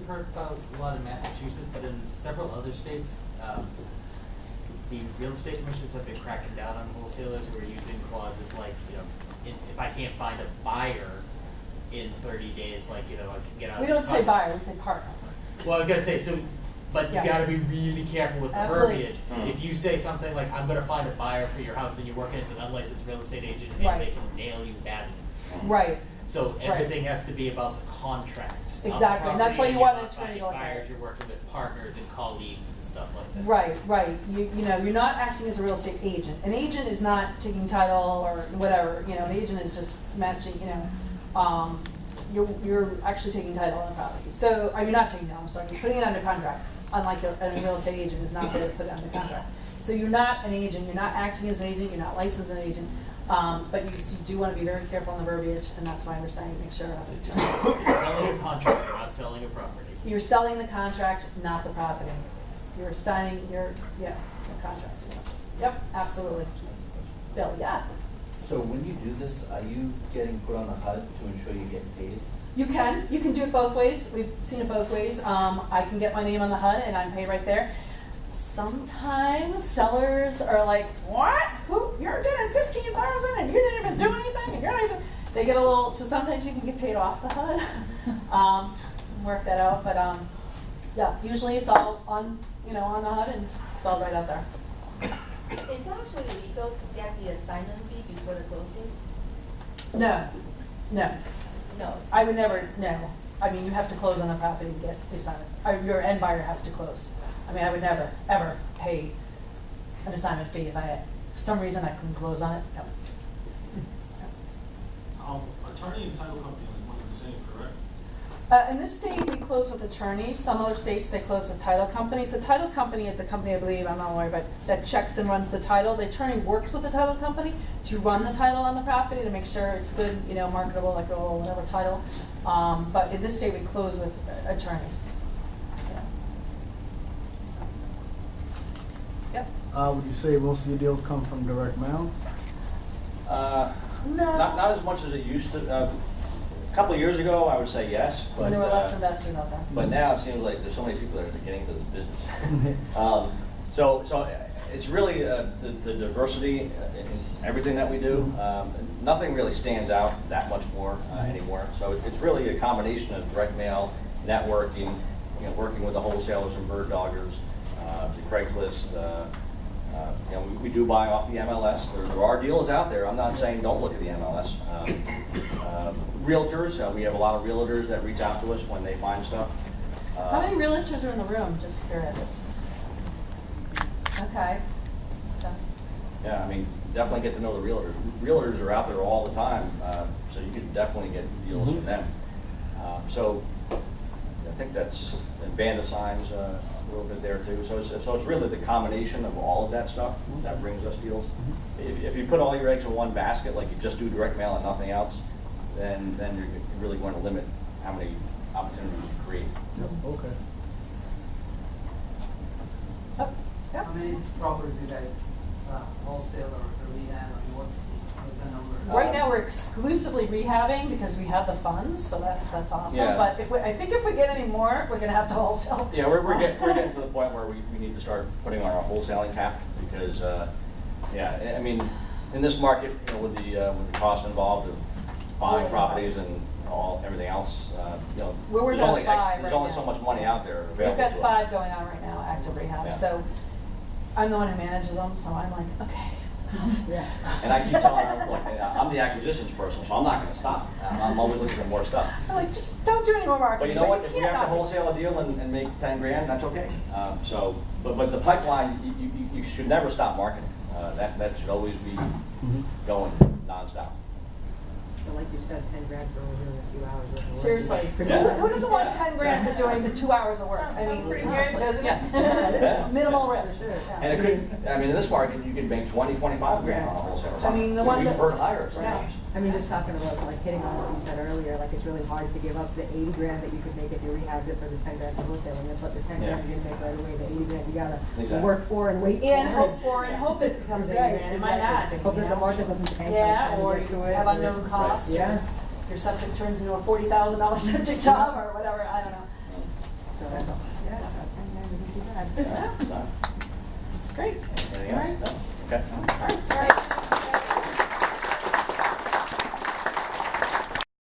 heard about a lot in Massachusetts, but in several other states, the real estate commissions have been cracking down on wholesalers who are using clauses like, if I can't find a buyer in 30 days, like, I can get out of We this don't say contract. buyer, we say partner. Well, I gotta say, but Yeah. you gotta be really careful with the Absolutely. verbiage. If you say something like, I'm gonna find a buyer for your house, and you're working as an unlicensed real estate agent, and Right. they can nail you badly. Right. So everything has to be about the contract. not Exactly, and that's property, why you you're want an not attorney finding to look at buyers, it. you're working with partners and colleagues and stuff like that. Right. You're not acting as a real estate agent. An agent is not taking title or whatever, an agent is just matching, you're actually taking title on the property. So, you're not taking title, I'm sorry, you're putting it under contract, unlike a real estate agent is not going to put it under contract. So you're not an agent, you're not acting as an agent, you're not licensed as an agent, but you do want to be very careful on the verbiage, and that's why we're saying make sure that's You're selling a contract, you're not selling a property. you're selling the contract, not the property. You're signing your contract. Yep, absolutely. Bill, yeah. So when you do this, are you getting put on the HUD to ensure you get paid? You can do it both ways. We've seen it both ways. I can get my name on the HUD and I'm paid right there. Sometimes sellers are like, what? Who? You're getting $15,000 and you didn't even do anything and you're not even. They get a little. So sometimes you can get paid off the HUD. Work that out, but yeah. Usually it's all on on the HUD and spelled right out there. Is it actually legal to get the assignment fee before the closing? No. No. I would never. No. You have to close on the property to get the assignment. Your end buyer has to close. I would never, ever pay an assignment fee if for some reason I couldn't close on it. No. Attorney and title company are one and the same, correct? In this state, we close with attorneys. Some other states, they close with title companies. The title company is the company, I believe, I'm not aware, but that checks and runs the title. The attorney works with the title company to run the title on the property to make sure it's good, marketable, like whatever title. But in this state, we close with attorneys. Yep. Would you say most of your deals come from direct mail? No. Not as much as it used to. A couple of years ago, I would say yes, but There were less investors out there. but now it seems like there's so many people that are getting into this business. So it's really the diversity in everything that we do. Nothing really stands out that much more anymore. So it's really a combination of direct mail, networking, working with the wholesalers and bird doggers, the Craigslist. We do buy off the MLS. There are deals out there. I'm not saying don't look at the MLS. Realtors, we have a lot of realtors that reach out to us when they find stuff. How many realtors are in the room? Just curious. Okay. Yeah, definitely get to know the realtors. Realtors are out there all the time, so you can definitely get deals from them. So I think that's, and Banda signs a little bit there too. So it's really the combination of all of that stuff that brings us deals. If you put all your eggs in one basket, like you just do direct mail and nothing else, then you're really going to limit how many opportunities you create. Okay. Yeah. How many properties you guys wholesale or rehab? What's the number? Right now, we're exclusively rehabbing because we have the funds, so that's awesome. Yeah. But I think if we get any more, we're going to have to wholesale. Yeah, we're getting to the point where we need to start putting on our wholesaling cap because, in this market, with the cost involved of buying properties and everything else, We're working there's on only 5 there's right only now. so much money out there We've available got to us. 5 going on right now, active rehab. Yeah. So I'm the one who manages them, so I'm like, okay. And I keep telling her, look, I'm the acquisitions person, so I'm not going to stop. I'm always looking for more stuff. I'm like, just don't do any more marketing. But you know what? If we can't have to not do it. wholesale a deal and make 10 grand, that's okay. But the pipeline, you should never stop marketing. That should always be going nonstop. So like you said, 10 grand for only doing a few hours worth of work. Seriously, Yeah. who doesn't want 10 grand for doing the 2 hours of work? Sounds pretty good, honestly. doesn't it? Yeah. Minimal risk. Yeah. And it could, in this market, you could make 20, 25 grand on a wholesale. The one We've that. heard higher Yeah. sometimes. Just talking about like hitting on what you said earlier, like it's really hard to give up the 80 grand that you could make if you rehabbed it for the 10 grand for wholesaling it, but the 10 grand you didn't make right away, the 80 grand you gotta Exactly. work for and wait And for. hope it becomes 80 grand. It might not. Hope that the market doesn't tank. by the Yeah, time or you you get to it, have or- unknown costs. Yeah. Your septic turns into a $40,000 septic job or whatever. I don't know. Great. Anything All right. else? No? Okay. All right, all right.